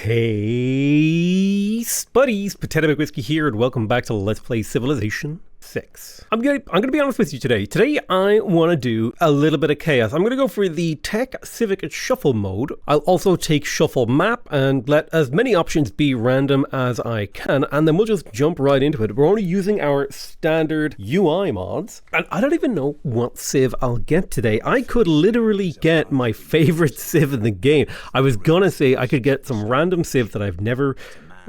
Hey, buddies, PotatoMcWhiskey here, and welcome back to Let's Play Civilization 6. I'm gonna be honest with you today. Today, I want to do a little bit of chaos. I'm gonna go for the Tech, Civic, and Shuffle mode. I'll also take Shuffle Map and let as many options be random as I can, and then we'll just jump right into it. We're only using our standard UI mods, and I don't even know what civ I'll get today. I could literally get my favorite civ in the game. I was gonna say I could get some random civ that I've never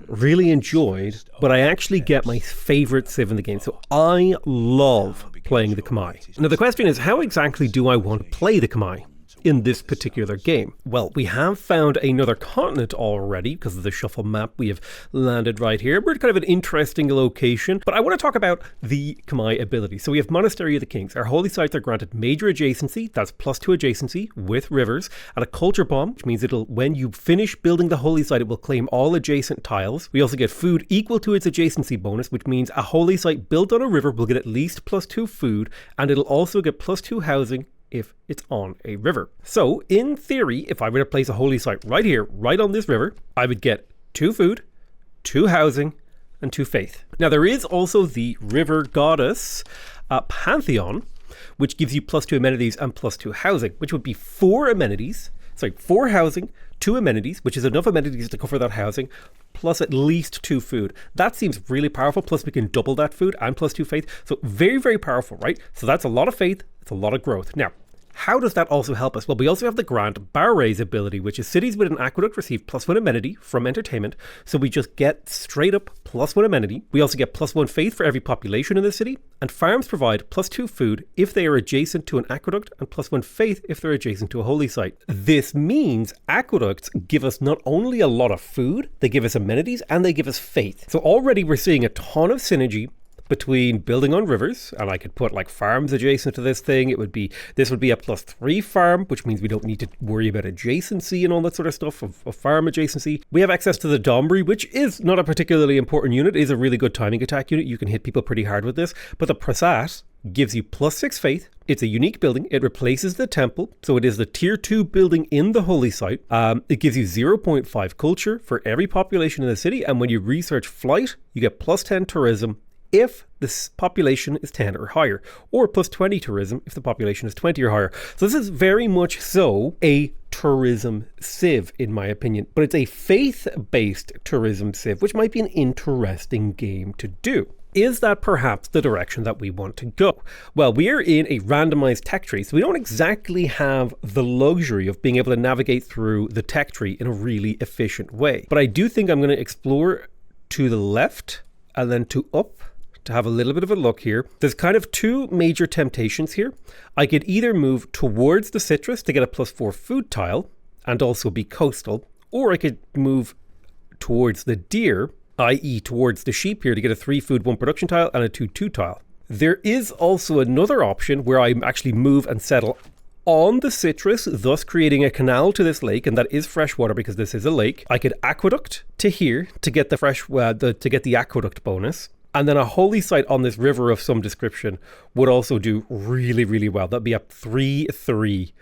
really enjoyed, but I actually get my favorite civ in the game. So I love playing the Khmer. Now the question is, how exactly do I want to play the Khmer in this particular game? Well, we have found another continent already because of the shuffle map. We have landed right here. We're kind of an interesting location, but I want to talk about the Khmer ability. So we have Monastery of the Kings. Our holy sites are granted major adjacency, that's +2 adjacency with rivers, and a culture bomb, which means when you finish building the holy site, it will claim all adjacent tiles. We also get food equal to its adjacency bonus, which means a holy site built on a river will get at least +2 food, and it'll also get +2 housing if it's on a river. So in theory, if I were to place a holy site right here, right on this river, I would get 2 food, 2 housing, and 2 faith. Now there is also the river goddess pantheon, which gives you +2 amenities and +2 housing, which would be 4 amenities, 4 housing, 2 amenities, which is enough amenities to cover that housing, plus at least 2 food. That seems really powerful, plus we can double that food and +2 faith. So very, very powerful, right? So that's a lot of faith, it's a lot of growth. Now, how does that also help us? Well, we also have the Grand Barres ability, which is cities with an aqueduct receive +1 amenity from entertainment. So we just get straight up +1 amenity. We also get +1 faith for every population in the city. And farms provide +2 food if they are adjacent to an aqueduct and +1 faith if they're adjacent to a holy site. This means aqueducts give us not only a lot of food, they give us amenities and they give us faith. So already we're seeing a ton of synergy between building on rivers, and I could put like farms adjacent to this thing. This would be a +3 farm, which means we don't need to worry about adjacency and all that sort of stuff of farm adjacency. We have access to the Domri, which is not a particularly important unit. It is a really good timing attack unit. You can hit people pretty hard with this, but the Prasat gives you +6 faith. It's a unique building. It replaces the temple, so it is the tier 2 building in the holy site. It gives you 0.5 culture for every population in the city, and when you research flight, you get +10 tourism if this population is 10 or higher, or +20 tourism if the population is 20 or higher. So this is very much so a tourism civ, in my opinion, but it's a faith-based tourism civ, which might be an interesting game to do. Is that perhaps the direction that we want to go? Well, we are in a randomized tech tree, so we don't exactly have the luxury of being able to navigate through the tech tree in a really efficient way. But I do think I'm going to explore to the left and then to up, to have a little bit of a look here. There's kind of 2 major temptations here. I could either move towards the citrus to get a +4 food tile and also be coastal, or I could move towards the deer, i.e. towards the sheep here, to get a 3 food 1 production tile and a 2 tile. There is also another option where I actually move and settle on the citrus, thus creating a canal to this lake, and that is fresh water because this is a lake. I could aqueduct to here to get the to get the aqueduct bonus. And then a holy site on this river of some description would also do really, really well. That'd be a 3-3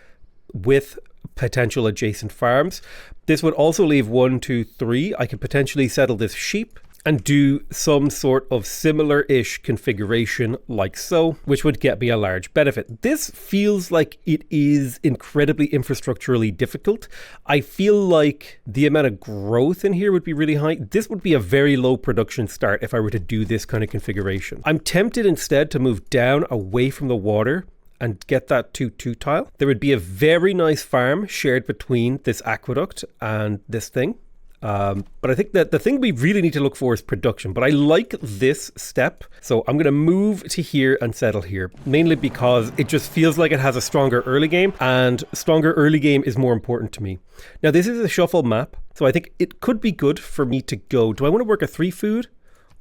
with potential adjacent farms. This would also leave 1, 2, 3. I could potentially settle this sheep and do some sort of similar-ish configuration like so, which would get me a large benefit. This feels like it is incredibly infrastructurally difficult. I feel like the amount of growth in here would be really high. This would be a very low production start if I were to do this kind of configuration. I'm tempted instead to move down away from the water and get that 2 tile. There would be a very nice farm shared between this aqueduct and this thing. But I think that the thing we really need to look for is production. But I like this step, so I'm going to move to here and settle here, mainly because it just feels like it has a stronger early game, and stronger early game is more important to me. Now this is a shuffle map, so I think it could be good for me to go. Do I want to work a 3 food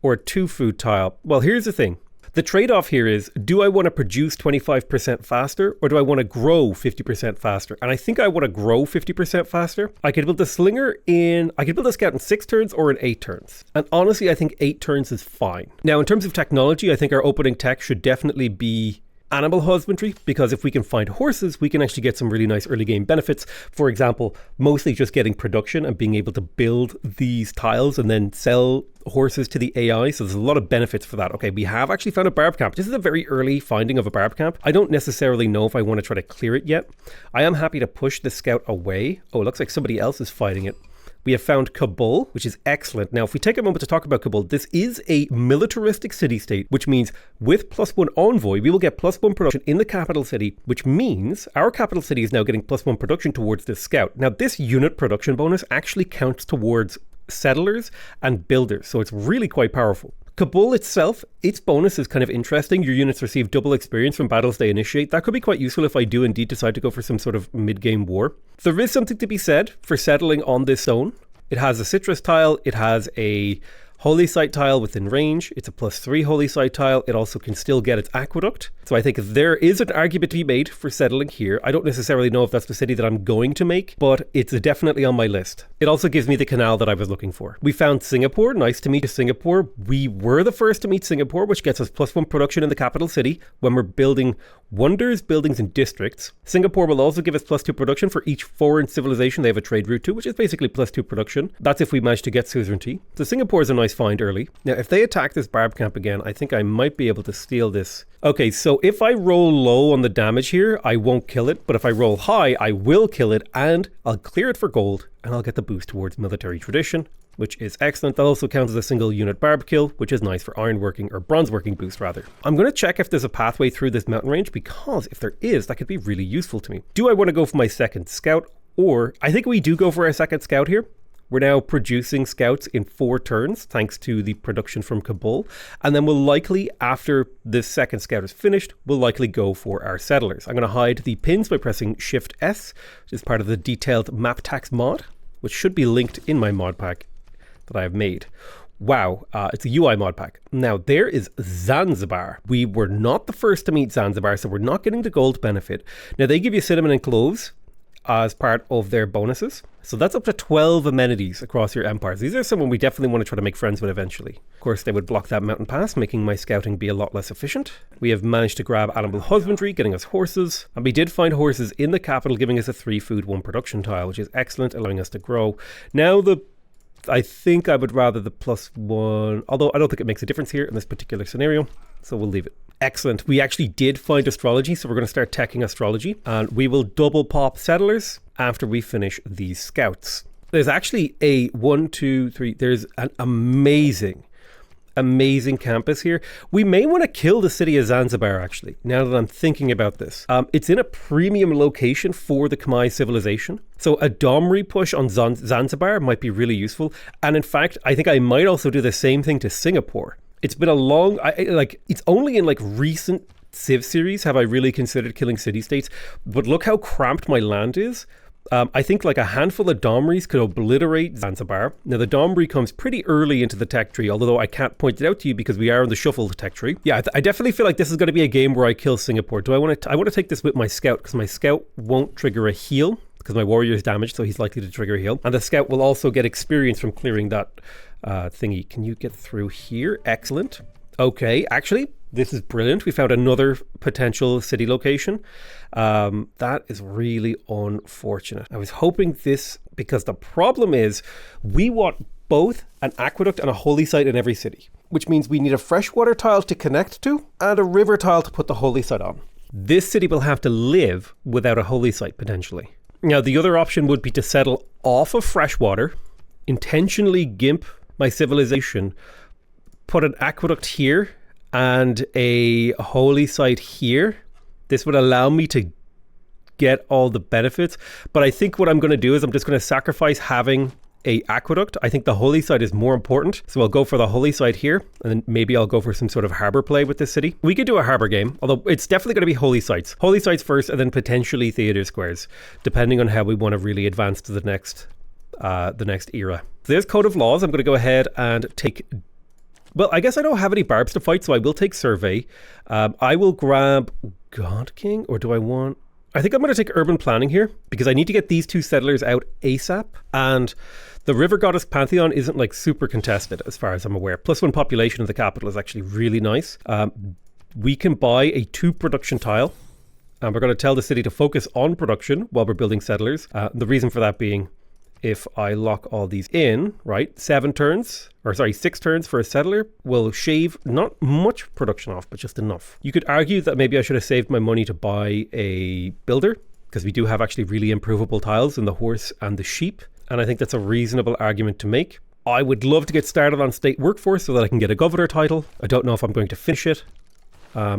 or a 2 food tile? Well, here's the thing. The trade-off here is, do I want to produce 25% faster, or do I want to grow 50% faster? And I think I want to grow 50% faster. I could build a scout in 6 turns or in 8 turns. And honestly, I think 8 turns is fine. Now, in terms of technology, I think our opening tech should definitely be animal husbandry, because if we can find horses, we can actually get some really nice early game benefits. For example, mostly just getting production and being able to build these tiles and then sell horses to the AI. So there's a lot of benefits for that. Okay, we have actually found a barb camp. This is a very early finding of a barb camp. I don't necessarily know if I want to try to clear it yet. I am happy to push the scout away. Oh, it looks like somebody else is fighting it. We have found Kabul, which is excellent. Now, if we take a moment to talk about Kabul, this is a militaristic city-state, which means with +1 envoy, we will get +1 production in the capital city, which means our capital city is now getting +1 production towards this scout. Now, this unit production bonus actually counts towards settlers and builders, so it's really quite powerful. Kabul itself, its bonus is kind of interesting. Your units receive double experience from battles they initiate. That could be quite useful if I do indeed decide to go for some sort of mid-game war. There is something to be said for settling on this zone. It has a citrus tile, it has a holy site tile within range, it's a +3 holy site tile, it also can still get its aqueduct. So I think there is an argument to be made for settling here. I don't necessarily know if that's the city that I'm going to make, but it's definitely on my list. It also gives me the canal that I was looking for. We found Singapore, nice to meet Singapore. We were the first to meet Singapore, which gets us +1 production in the capital city when we're building wonders, buildings, and districts. Singapore will also give us +2 production for each foreign civilization they have a trade route to, which is basically +2 production. That's if we manage to get suzerainty. So Singapore is a nice find early. Now, if they attack this barb camp again, I think I might be able to steal this. Okay, so if I roll low on the damage here, I won't kill it, but if I roll high, I will kill it, and I'll clear it for gold, and I'll get the boost towards military tradition, which is excellent. That also counts as a single unit barb kill, which is nice for ironworking, or bronzeworking boost rather. I'm going to check if there's a pathway through this mountain range, because if there is, that could be really useful to me. Do I want to go for my second scout? Or, I think we do go for our second scout here. We're now producing scouts in 4 turns, thanks to the production from Kabul. And then we'll likely, after this second scout is finished, we'll likely go for our settlers. I'm going to hide the pins by pressing Shift S, which is part of the detailed map tax mod, which should be linked in my mod pack that I have made. Wow, it's a UI mod pack. Now, there is Zanzibar. We were not the first to meet Zanzibar, so we're not getting the gold benefit. Now, they give you cinnamon and cloves as part of their bonuses. So that's up to 12 amenities across your empires. These are someone we definitely want to try to make friends with eventually. Of course, they would block that mountain pass, making my scouting be a lot less efficient. We have managed to grab animal husbandry, getting us horses. And we did find horses in the capital, giving us a 3 food, 1 production tile, which is excellent, allowing us to grow. Now, I think I would rather the +1, although I don't think it makes a difference here in this particular scenario, so we'll leave it. Excellent. We actually did find astrology, so we're going to start teching astrology, and we will double pop settlers after we finish these scouts. There's actually a 1, 2, 3, there's an amazing campus here. We may want to kill the city of Zanzibar, actually, now that I'm thinking about this. It's in a premium location for the Khmer civilization. So a Domri push on Zanzibar might be really useful. And in fact, I think I might also do the same thing to Singapore. It's been a long, it's only in like recent Civ series have I really considered killing city-states. But look how cramped my land is. I think like a handful of Domries could obliterate Zanzibar. Now the Domri comes pretty early into the tech tree, although I can't point it out to you because we are in the shuffled tech tree. Yeah, I definitely feel like this is going to be a game where I kill Singapore. I want to take this with my scout because my scout won't trigger a heal because my warrior is damaged, so he's likely to trigger a heal. And the scout will also get experience from clearing that thingy. Can you get through here? Excellent. Okay, actually, this is brilliant. We found another potential city location. That is really unfortunate. I was hoping this, because the problem is we want both an aqueduct and a holy site in every city, which means we need a freshwater tile to connect to and a river tile to put the holy site on. This city will have to live without a holy site potentially. Now, the other option would be to settle off of freshwater, intentionally gimp my civilization, put an aqueduct here and a holy site here. This would allow me to get all the benefits. But I think what I'm going to do is I'm just going to sacrifice having a aqueduct. I think the holy site is more important. So I'll go for the holy site here. And then maybe I'll go for some sort of harbor play with this city. We could do a harbor game, although it's definitely going to be holy sites. Holy sites first and then potentially theater squares, depending on how we want to really advance to the next era. So there's Code of Laws. I'm going to go ahead and take... Well, I guess I don't have any barbs to fight, so I will take Survey. I will grab God King, or do I want... I think I'm going to take Urban Planning here, because I need to get these 2 settlers out ASAP. And the River Goddess Pantheon isn't like super contested, as far as I'm aware. +1 population of the capital is actually really nice. we can buy a 2 production tile, and we're going to tell the city to focus on production while we're building settlers. The reason for that being, if I lock all these in, right, 6 turns for a settler will shave not much production off, but just enough. You could argue that maybe I should have saved my money to buy a builder, because we do have actually really improvable tiles in the horse and the sheep, and I think that's a reasonable argument to make. I would love to get started on state workforce so that I can get a governor title. I don't know if I'm going to finish it.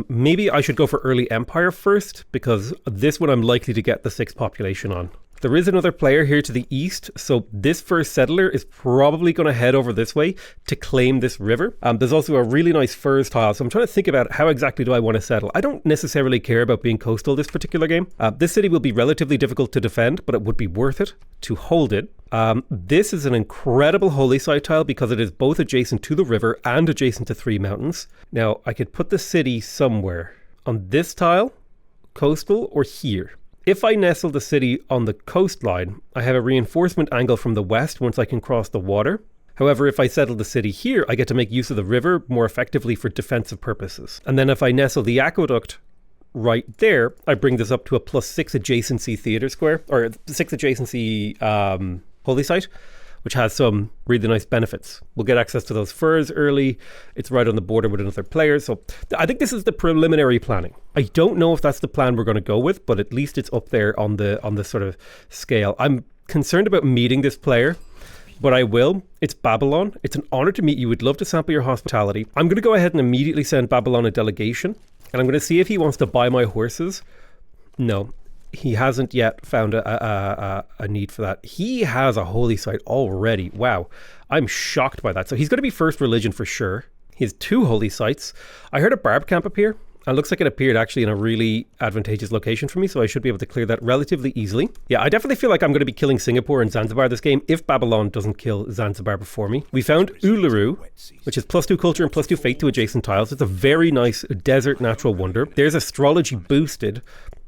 Maybe I should go for early empire first, because this one I'm likely to get the 6th population on. There is another player here to the east, so this first settler is probably going to head over this way to claim this river. There's also a really nice furs tile, so I'm trying to think about how exactly do I want to settle. I don't necessarily care about being coastal this particular game. This city will be relatively difficult to defend, but it would be worth it to hold it. This is an incredible holy site tile because it is both adjacent to the river and adjacent to 3 mountains. Now, I could put the city somewhere on this tile, coastal, or here. If I nestle the city on the coastline, I have a reinforcement angle from the west once I can cross the water. However, if I settle the city here, I get to make use of the river more effectively for defensive purposes. And then if I nestle the aqueduct right there, I bring this up to a +6 adjacency theatre square, or 6 adjacency holy site, which has some really nice benefits. We'll get access to those furs early. It's right on the border with another player. So I think this is the preliminary planning. I don't know if that's the plan we're going to go with, but at least it's up there on the sort of scale. I'm concerned about meeting this player, but I will. It's Babylon. It's an honor to meet you. Would love to sample your hospitality. I'm going to go ahead and immediately send Babylon a delegation, and I'm going to see if he wants to buy my horses. No. He hasn't yet found a need for that. He has a holy site already. Wow. I'm shocked by that. So he's going to be first religion for sure. He has 2 holy sites. I heard a barb camp appear. It looks like it appeared actually in a really advantageous location for me, so I should be able to clear that relatively easily. Yeah, I definitely feel like I'm going to be killing Singapore and Zanzibar this game if Babylon doesn't kill Zanzibar before me. We found Uluru, which is +2 culture and +2 faith to adjacent tiles. It's a very nice desert natural wonder. There's astrology boosted,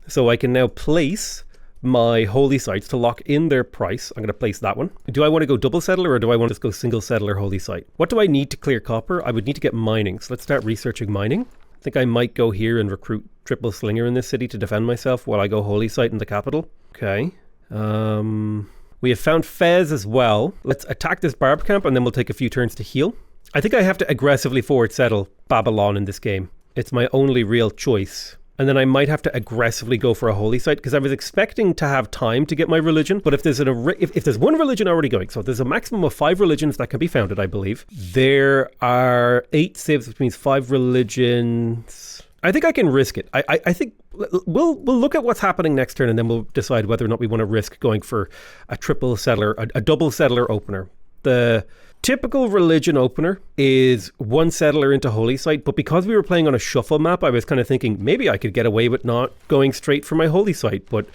so I can now place my holy sites to lock in their price. I'm going to place that one. Do I want to go double settler or do I want to just go single settler holy site? What do I need to clear copper? I would need to get mining. So let's start researching mining. I think I might go here and recruit triple slinger in this city to defend myself while I go holy site in the capital. Okay. We have found Fez as well. Let's attack this barb camp and then we'll take a few turns to heal. I think I have to aggressively forward settle Babylon in this game. It's my only real choice. And then I might have to aggressively go for a holy site because I was expecting to have time to get my religion. But if there's if there's one religion already going, so there's a maximum of 5 religions that can be founded, I believe. There are 8 civs, which means 5 religions. I think I can risk it. I think we'll look at what's happening next turn and then we'll decide whether or not we want to risk going for a triple settler, a double settler opener. The typical religion opener is 1 settler into holy site, but because we were playing on a shuffle map, I was kind of thinking maybe I could get away with not going straight for my holy site, but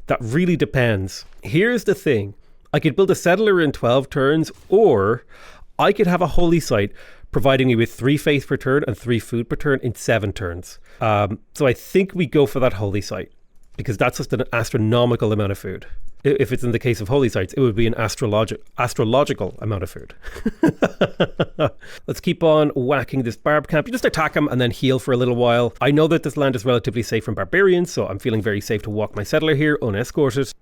that really depends. Here's the thing. I could build a settler in 12 turns, or I could have a holy site providing me with 3 faith per turn and 3 food per turn in 7 turns. So I think we go for that holy site because that's just an astronomical amount of food. If it's in the case of holy sites, it would be an astrological amount of food. Let's keep on whacking this barb camp. You just attack him and then heal for a little while. I know that this land is relatively safe from barbarians, so I'm feeling very safe to walk my settler here unescorted.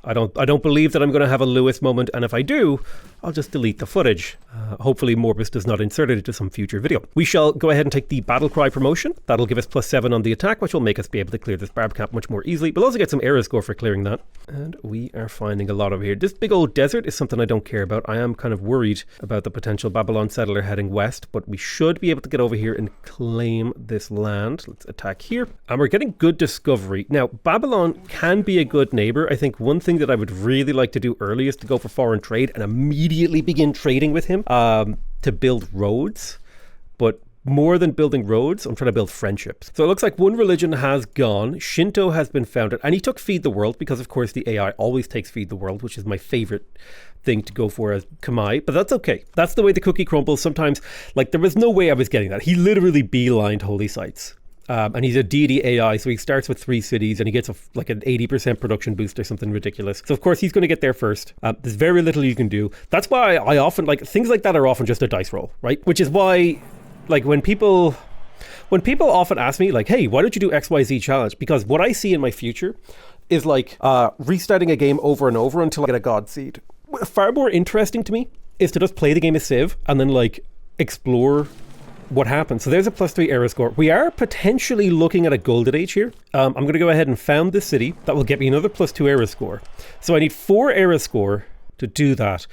I don't believe that I'm going to have a Lewis moment, and if I do, I'll just delete the footage. Hopefully Morbus does not insert it into some future video. We shall go ahead and take the battle cry promotion. That'll give us +7 on the attack, which will make us be able to clear this barb camp much more easily. We'll also get some era score for clearing that. And we are finding a lot over here. This big old desert is something I don't care about. I am kind of worried about the potential Babylon settler heading west, but we should be able to get over here and claim this land. Let's attack here. And we're getting good discovery. Now, Babylon can be a good neighbor. I think one thing that I would really like to do early is to go for foreign trade and immediately begin trading with him to build roads. But more than building roads, I'm trying to build friendships. So it looks like 1 religion has gone. Shinto has been founded, and he took Feed the World because, of course, the AI always takes Feed the World, which is my favorite thing to go for as Khmer, but that's okay. That's the way the cookie crumbles. Sometimes, like, there was no way I was getting that. He literally beelined holy sites. And he's a deity AI, so he starts with 3 cities and he gets like an 80% production boost or something ridiculous. So of course he's going to get there first. There's very little you can do. That's why I often, like, things like that are often just a dice roll, right? Which is why, like, when people When people often ask me like, hey, why don't you do XYZ challenge? Because what I see in my future is like restarting a game over and over until I get a God Seed. Far more interesting to me is to just play the game as Civ and then like explore what happens. So there's a +3 era score. We are potentially looking at a golden age here. I'm going to go ahead and found this city. That will get me another +2 era score. So I need 4 era score to do that.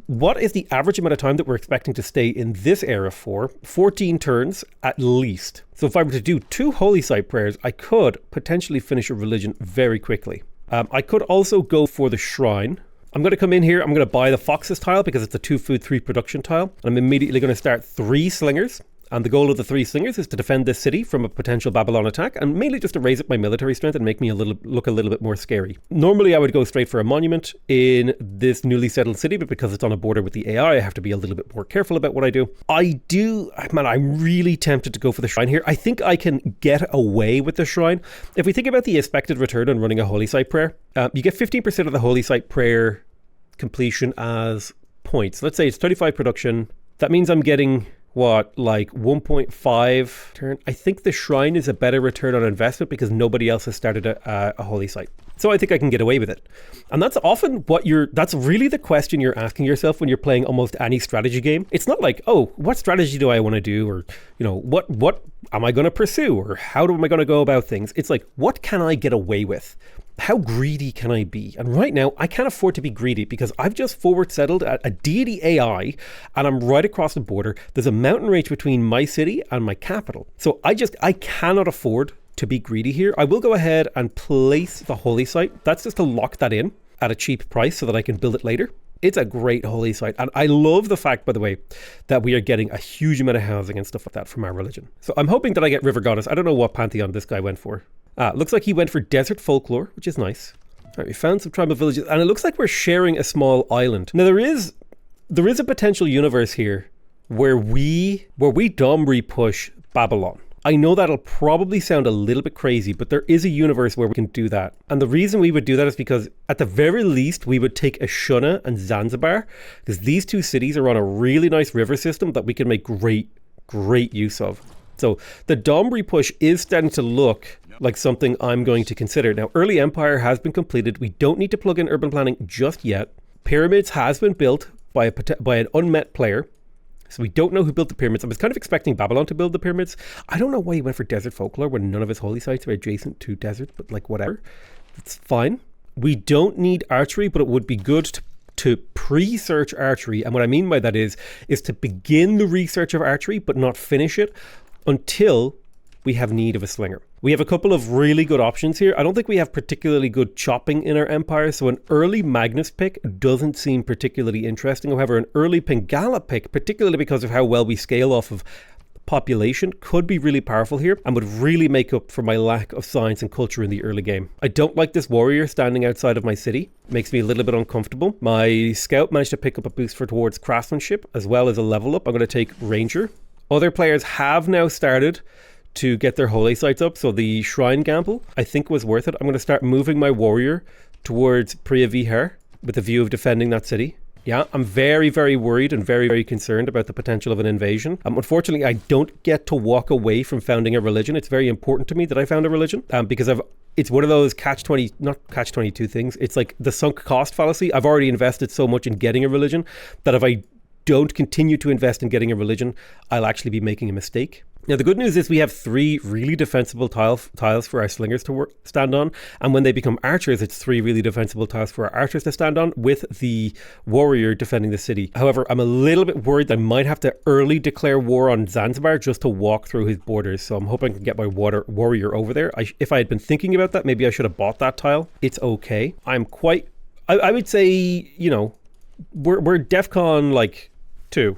What is the average amount of time that we're expecting to stay in this era for? 14 turns at least. So if I were to do 2 holy site prayers, I could potentially finish a religion very quickly. I could also go for the shrine. I'm going to come in here. I'm going to buy the foxes tile because it's a 2 food, 3 production tile. I'm immediately going to start 3 slingers. And the goal of the 3 slingers is to defend this city from a potential Babylon attack, and mainly just to raise up my military strength and make me look a little bit more scary. Normally I would go straight for a monument in this newly settled city, but because it's on a border with the AI, I have to be a little bit more careful about what I do. I'm really tempted to go for the shrine here. I think I can get away with the shrine. If we think about the expected return on running a holy site prayer, you get 15% of the holy site prayer completion as points. Let's say it's 35 production. That means I'm getting what, like 1.5 turn? I think the shrine is a better return on investment because nobody else has started a holy site. So I think I can get away with it. And that's often that's really the question you're asking yourself when you're playing almost any strategy game. It's not like, oh, what strategy do I want to do? Or, you know, what am I going to pursue? Or how am I going to go about things? It's like, what can I get away with? How greedy can I be? And right now, I can't afford to be greedy because I've just forward settled at a deity AI and I'm right across the border. There's a mountain range between my city and my capital. So I cannot afford to be greedy here. I will go ahead and place the holy site. That's just to lock that in at a cheap price so that I can build it later. It's a great holy site. And I love the fact, by the way, that we are getting a huge amount of housing and stuff like that from our religion. So I'm hoping that I get River Goddess. I don't know what pantheon this guy went for. Looks like he went for desert folklore, which is nice. All right, we found some tribal villages, and it looks like we're sharing a small island. Now there is a potential universe here where we dom repush Babylon. I know that'll probably sound a little bit crazy, but there is a universe where we can do that. And the reason we would do that is because at the very least, we would take Ashuna and Zanzibar, because these 2 cities are on a really nice river system that we can make great use of. So the Dom repush is starting to look like something I'm going to consider. Now, Early Empire has been completed. We don't need to plug in urban planning just yet. Pyramids has been built by an unmet player. So we don't know who built the pyramids. I was kind of expecting Babylon to build the pyramids. I don't know why he went for desert folklore when none of his holy sites are adjacent to desert, but like whatever. It's fine. We don't need archery, but it would be good to pre-search archery. And what I mean by that is to begin the research of archery, but not finish it until we have need of a slinger. We have a couple of really good options here. I don't think we have particularly good chopping in our empire, so an early Magnus pick doesn't seem particularly interesting. However, an early Pingala pick, particularly because of how well we scale off of population, could be really powerful here and would really make up for my lack of science and culture in the early game. I don't like this warrior standing outside of my city. Makes me a little bit uncomfortable. My scout managed to pick up a boost towards craftsmanship as well as a level up. I'm going to take ranger. Other players have now started to get their holy sites up, so the shrine gamble I think was worth it. I'm going to start moving my warrior towards Priya Vihar with the view of defending that city. Yeah, I'm very, very worried and very, very concerned about the potential of an invasion. Unfortunately, I don't get to walk away from founding a religion. It's very important to me that I found a religion because it's one of those not catch 22 things. It's like the sunk cost fallacy. I've already invested so much in getting a religion that if I don't continue to invest in getting a religion, I'll actually be making a mistake. Now, the good news is we have 3 really defensible tiles for our slingers to stand on. And when they become archers, it's 3 really defensible tiles for our archers to stand on with the warrior defending the city. However, I'm a little bit worried that I might have to early declare war on Zanzibar just to walk through his borders. So I'm hoping I can get my warrior over there. If I had been thinking about that, maybe I should have bought that tile. It's okay. I would say, you know, we're DEFCON like 2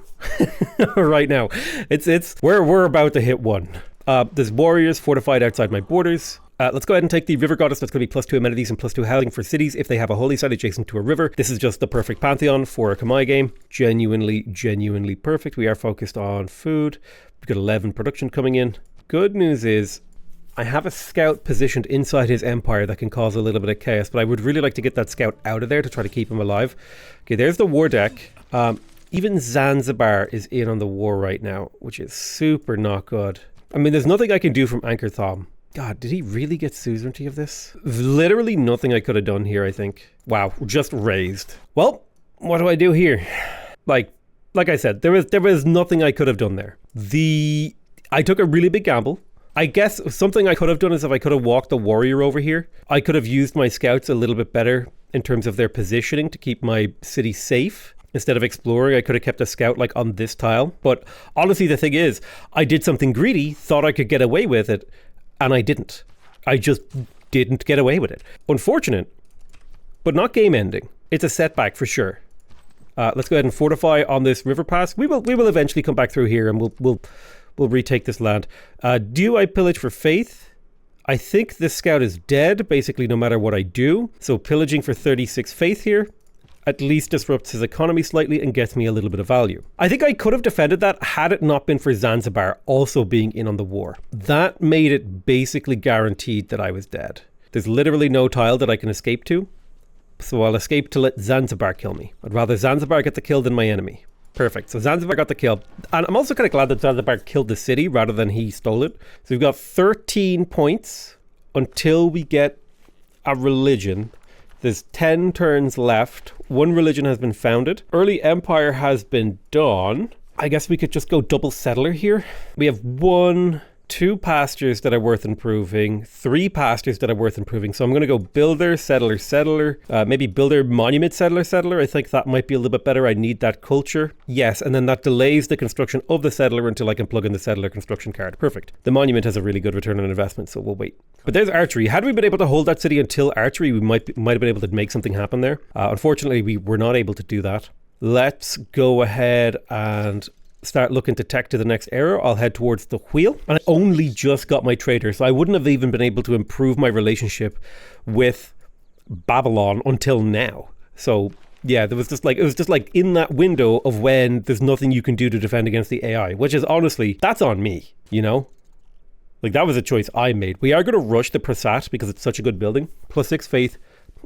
right now. We're about to hit 1. There's warriors fortified outside my borders. Let's go ahead and take the River Goddess. That's going to be +2 amenities and +2 housing for cities if they have a holy site adjacent to a river. This is just the perfect pantheon for a Khmer game. Genuinely perfect. We are focused on food. We've got 11 production coming in. Good news is I have a scout positioned inside his empire that can cause a little bit of chaos, but I would really like to get that scout out of there to try to keep him alive. Okay, there's the war deck. Even Zanzibar is in on the war right now, which is super not good. I mean, there's nothing I can do from Anchor Thom. God, did he really get suzerainty of this? Literally nothing I could have done here, I think. Wow, just raised. Well, what do I do here? Like I said, there was nothing I could have done there. I took a really big gamble. I guess something I could have done is if I could have walked the warrior over here, I could have used my scouts a little bit better in terms of their positioning to keep my city safe. Instead of exploring, I could have kept a scout like on this tile. But honestly, the thing is, I did something greedy, thought I could get away with it, and I didn't. I just didn't get away with it. Unfortunate, but not game ending. It's a setback for sure. Let's go ahead and fortify on this river pass. We will eventually come back through here and we'll retake this land. Do I pillage for faith? I think this scout is dead, basically no matter what I do. So pillaging for 36 faith here at least disrupts his economy slightly and gets me a little bit of value. I think I could have defended that had it not been for Zanzibar also being in on the war. That made it basically guaranteed that I was dead. There's literally no tile that I can escape to. So I'll escape to let Zanzibar kill me. I'd rather Zanzibar get the kill than my enemy. Perfect. So Zanzibar got the kill. And I'm also kind of glad that Zanzibar killed the city rather than he stole it. So we've got 13 points until we get a religion. There's 10 turns left. One religion has been founded. Early empire has been done. I guess we could just go double settler here. We have 2 pastures that are worth improving, 3 pastures that are worth improving. So I'm going to go builder, settler, settler, maybe builder, monument, settler, settler. I think that might be a little bit better. I need that culture. Yes, and then that delays the construction of the settler until I can plug in the settler construction card. Perfect. The monument has a really good return on investment, so we'll wait. But there's archery. Had we been able to hold that city until archery, we might have been able to make something happen there. Unfortunately, we were not able to do that. Let's go ahead and start looking to tech to the next era. I'll head towards the wheel. And I only just got my trader, so I wouldn't have even been able to improve my relationship with Babylon until now. So yeah, it was just like in that window of when there's nothing you can do to defend against the AI, which is honestly, that's on me, you know? Like that was a choice I made. We are going to rush the Prasat because it's such a good building. +6 faith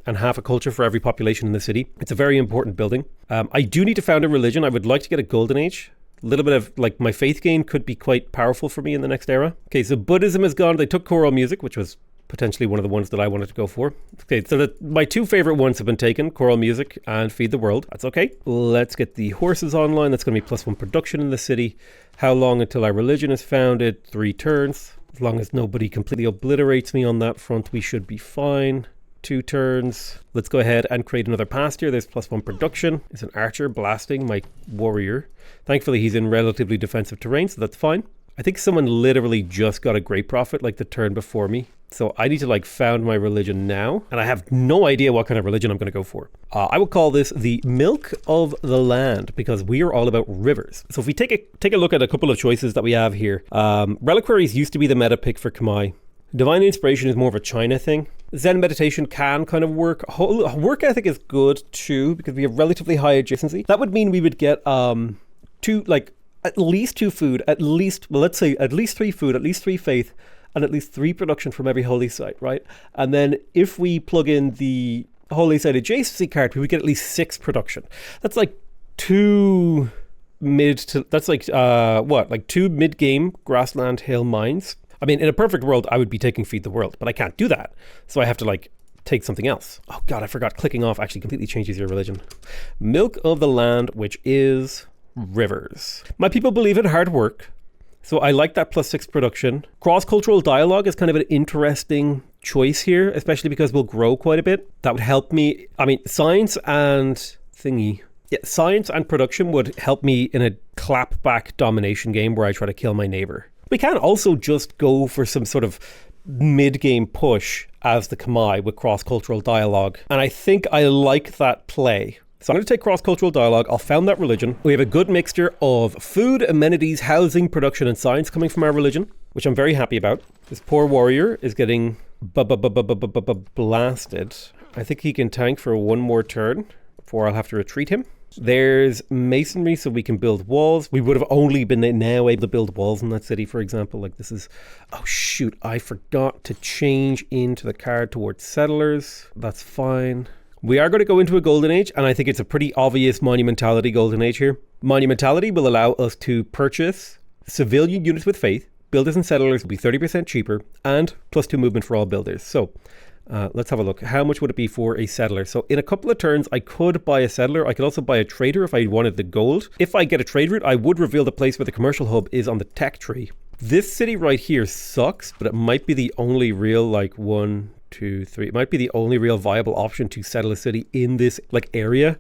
and half a culture for every population in the city. It's a very important building. I do need to found a religion. I would like to get a golden age. A little bit of like my faith gain could be quite powerful for me in the next era. Okay, so Buddhism is gone. They took choral music, which was potentially one of the ones that I wanted to go for. Okay, so my 2 favorite ones have been taken, choral music and feed the world. That's okay. Let's get the horses online. That's going to be +1 production in the city. How long until our religion is founded? 3 turns. As long as nobody completely obliterates me on that front, we should be fine. 2 turns. Let's go ahead and create another pasture. There's +1 production. It's an archer blasting my warrior. Thankfully, he's in relatively defensive terrain, so that's fine. I think someone literally just got a great profit like the turn before me. So I need to like found my religion now. And I have no idea what kind of religion I'm going to go for. I will call this the milk of the land because we are all about rivers. So if we take a look at a couple of choices that we have here. Reliquaries used to be the meta pick for Khmer. Divine Inspiration is more of a China thing. Zen Meditation can kind of work. Work ethic is good too because we have relatively high adjacency. That would mean we would get at least 2 food, let's say at least 3 food, at least 3 faith, and at least 3 production from every holy site, right? And then if we plug in the holy site adjacency card, we would get at least 6 production. That's like 2 mid-game grassland hill mines. I mean, in a perfect world, I would be taking Feed the World, but I can't do that. So I have to like take something else. Oh God, I forgot clicking off actually completely changes your religion. Milk of the land, which is rivers. My people believe in hard work. So I like that +6 production. Cross-cultural dialogue is kind of an interesting choice here, especially because we'll grow quite a bit. That would help me. I mean, science and production would help me in a clapback domination game where I try to kill my neighbor. We can also just go for some sort of mid-game push as the Khmer with cross-cultural dialogue. And I think I like that play. So I'm going to take cross-cultural dialogue. I'll found that religion. We have a good mixture of food, amenities, housing, production, and science coming from our religion, which I'm very happy about. This poor warrior is getting blasted. I think he can tank for 1 more turn before I'll have to retreat him. There's masonry, so we can build walls. We would have only been now able to build walls in that city, for example. Like this is... Oh, shoot. I forgot to change into the card towards settlers. That's fine. We are going to go into a golden age, and I think it's a pretty obvious monumentality golden age here. Monumentality will allow us to purchase civilian units with faith, builders and settlers will be 30% cheaper and +2 movement for all builders. So let's have a look. How much would it be for a settler? So in a couple of turns, I could buy a settler. I could also buy a trader if I wanted the gold. If I get a trade route, I would reveal the place where the commercial hub is on the tech tree. This city right here sucks, but it might be the only real, like, 1, 2, 3. It might be the only real viable option to settle a city in this, like, area.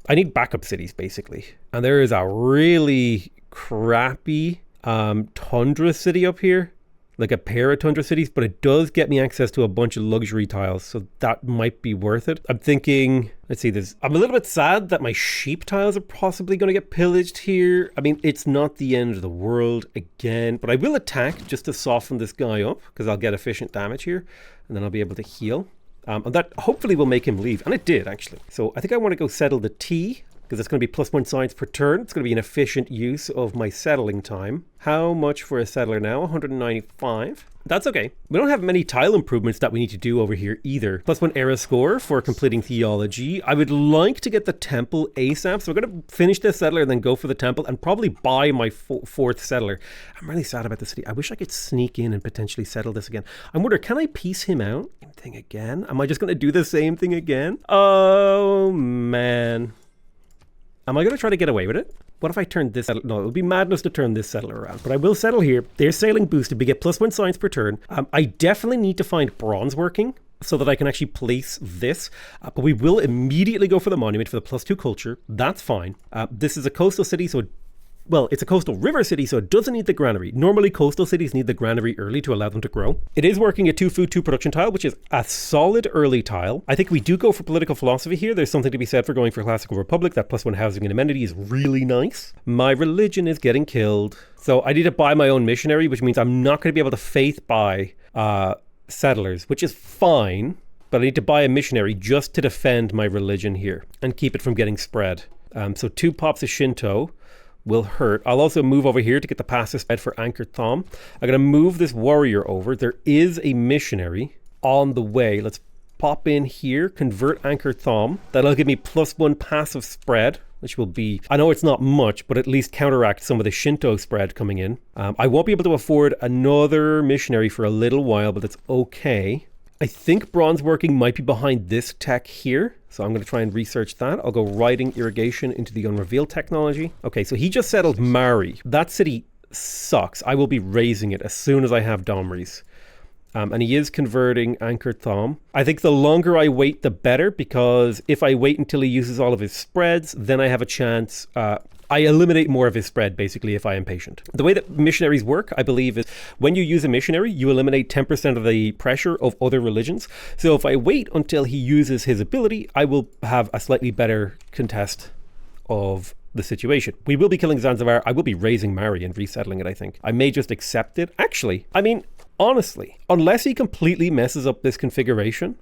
I need backup cities, basically. And there is a really crappy tundra city up here. Like a pair of tundra cities, but it does get me access to a bunch of luxury tiles, so that might be worth it. I'm thinking, let's see this. I'm a little bit sad that my sheep tiles are possibly going to get pillaged here. I mean, it's not the end of the world again, but I will attack just to soften this guy up because I'll get efficient damage here and then I'll be able to heal. And that hopefully will make him leave. And it did, actually. So I think I want to go settle the T, because it's going to be +1 science per turn. It's going to be an efficient use of my settling time. How much for a settler now? 195. That's okay. We don't have many tile improvements that we need to do over here either. +1 era score for completing theology. I would like to get the temple ASAP. So we're going to finish this settler and then go for the temple and probably buy my fourth settler. I'm really sad about the city. I wish I could sneak in and potentially settle this again. I wonder, can I piece him out? Same thing again? Am I just going to do the same thing again? Oh, man. Am I going to try to get away with it? What if I turn this settler? No, it would be madness to turn this settler around, but I will settle here. They're sailing boosted. We get +1 science per turn. I definitely need to find bronze working so that I can actually place this, but we will immediately go for the monument for the +2 culture. That's fine. This is a coastal city, so well, it's a coastal river city, so it doesn't need the granary. Normally, coastal cities need the granary early to allow them to grow. It is working a 2 food, 2 production tile, which is a solid early tile. I think we do go for political philosophy here. There's something to be said for going for classical republic. That +1 housing and amenity is really nice. My religion is getting killed. So I need to buy my own missionary, which means I'm not going to be able to faith buy settlers, which is fine. But I need to buy a missionary just to defend my religion here and keep it from getting spread. So 2 pops of Shinto will hurt. I'll also move over here to get the passive spread for Anchored Thom. I'm going to move this warrior over. There is a missionary on the way. Let's pop in here, convert Anchored Thom. That'll give me +1 passive spread, which will be, I know it's not much, but at least counteract some of the Shinto spread coming in. I won't be able to afford another missionary for a little while, but it's okay. I think bronze working might be behind this tech here. So I'm going to try and research that. I'll go riding irrigation into the unrevealed technology. Okay, so he just settled Mari. That city sucks. I will be raising it as soon as I have Domries. And he is converting Anchored Thom. I think the longer I wait, the better, because if I wait until he uses all of his spreads, then I have a chance. I eliminate more of his spread, basically, if I am patient. The way that missionaries work, I believe, is when you use a missionary, you eliminate 10% of the pressure of other religions. So if I wait until he uses his ability, I will have a slightly better contest of the situation. We will be killing Zanzibar. I will be raising Mari and resettling it, I think. I may just accept it. Actually, I mean, honestly, unless he completely messes up this configuration,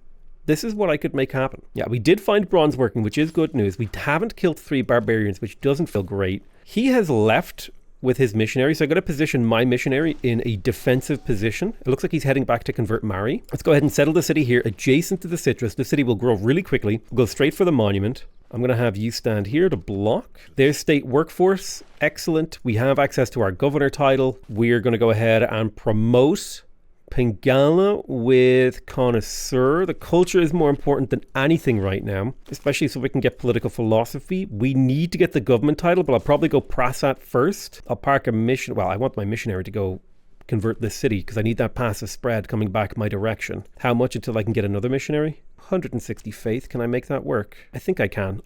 this is what I could make happen. Yeah, we did find bronze working, which is good news. We haven't killed 3 barbarians, which doesn't feel great. He has left with his missionary, so I'm going to position my missionary in a defensive position. It looks like he's heading back to convert Mari. Let's go ahead and settle the city here adjacent to the citrus. The city will grow really quickly. We'll go straight for the monument. I'm going to have you stand here to block. There's state workforce. Excellent. We have access to our governor title. We're going to go ahead and promote Pingala with connoisseur. The culture is more important than anything right now, especially so we can get political philosophy. We need to get the government title, but I'll probably go Prasat first. I'll park a mission. Well, I want my missionary to go convert this city because I need that passive spread coming back my direction. How much until I can get another missionary? 160 faith. Can I make that work? I think I can.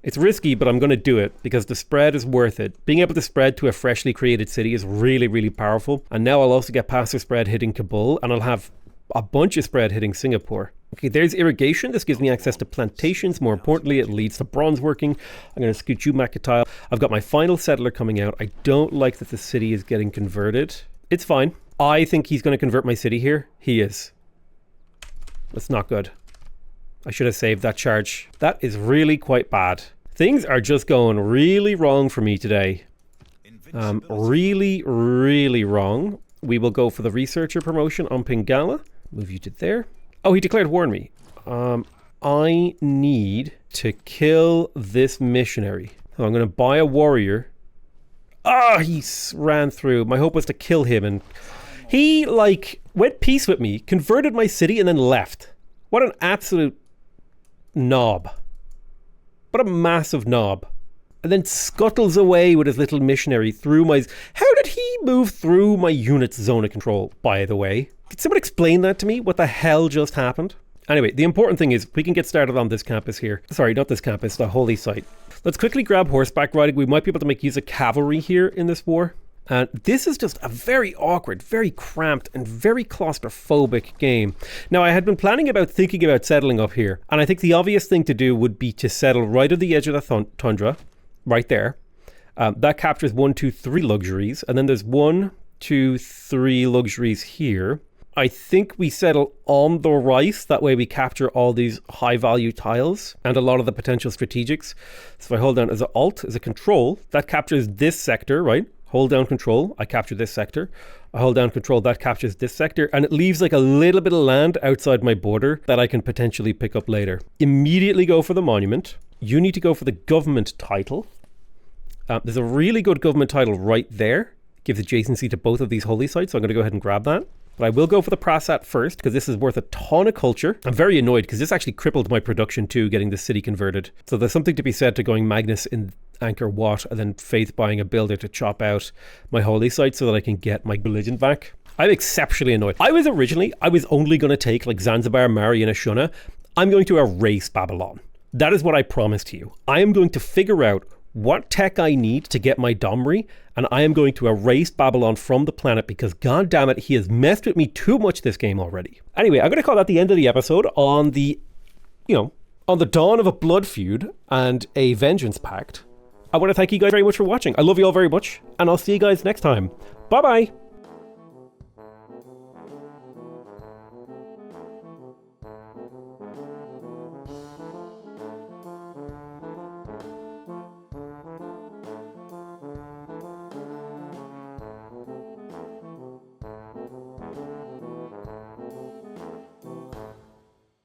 It's risky, but I'm going to do it because the spread is worth it. Being able to spread to a freshly created city is really, really powerful. And now I'll also get passive spread hitting Kabul, and I'll have a bunch of spread hitting Singapore. Okay, there's irrigation. This gives me access to plantations. More importantly, it leads to bronze working. I'm going to scoot you back a tile. I've got my final settler coming out. I don't like that the city is getting converted. It's fine. I think he's going to convert my city here. He is. That's not good. I should have saved that charge. That is really quite bad. Things are just going really wrong for me today. Really, really wrong. We will go for the researcher promotion on Pingala. Move you to there. Oh, he declared war on me. I need to kill this missionary. So I'm going to buy a warrior. Ah, ran through. My hope was to kill him, and he, like, went peace with me, converted my city, and then left. What an absolute knob. What a massive knob. And then scuttles away with his little missionary through my... How did he move through my unit's zone of control, by the way? Could someone explain that to me? What the hell just happened? Anyway, the important thing is we can get started on this campus here. Sorry, not this campus, the holy site. Let's quickly grab horseback riding. We might be able to make use of cavalry here in this war. And this is just a very awkward, very cramped, and very claustrophobic game. Now, I had been thinking about settling up here. And I think the obvious thing to do would be to settle right at the edge of the tundra. Right there. That captures 1, 2, 3 luxuries. And then there's 1, 2, 3 luxuries here. I think we settle on the right. That way we capture all these high value tiles and a lot of the potential strategics. So if I hold down as an alt, as a control, that captures this sector, right? Hold down control, I capture this sector. I hold down control, that captures this sector. And it leaves like a little bit of land outside my border that I can potentially pick up later. Immediately go for the monument. You need to go for the government title. There's a really good government title right there. Gives adjacency to both of these holy sites, so I'm going to go ahead and grab that. But I will go for the Prasat first, because this is worth a ton of culture. I'm very annoyed, because this actually crippled my production too, getting the city converted. So there's something to be said to going Magnus in Angkor Wat, and then Faith buying a builder to chop out my holy site so that I can get my religion back. I'm exceptionally annoyed. I was only going to take like Zanzibar, Mari, and Ashuna. I'm going to erase Babylon. That is what I promised to you. I am going to figure out what tech I need to get my Domri, and I am going to erase Babylon from the planet because, god damn it, he has messed with me too much this game already. Anyway, I'm going to call that the end of the episode on the, on the dawn of a blood feud and a vengeance pact. I want to thank you guys very much for watching. I love you all very much, and I'll see you guys next time. Bye-bye.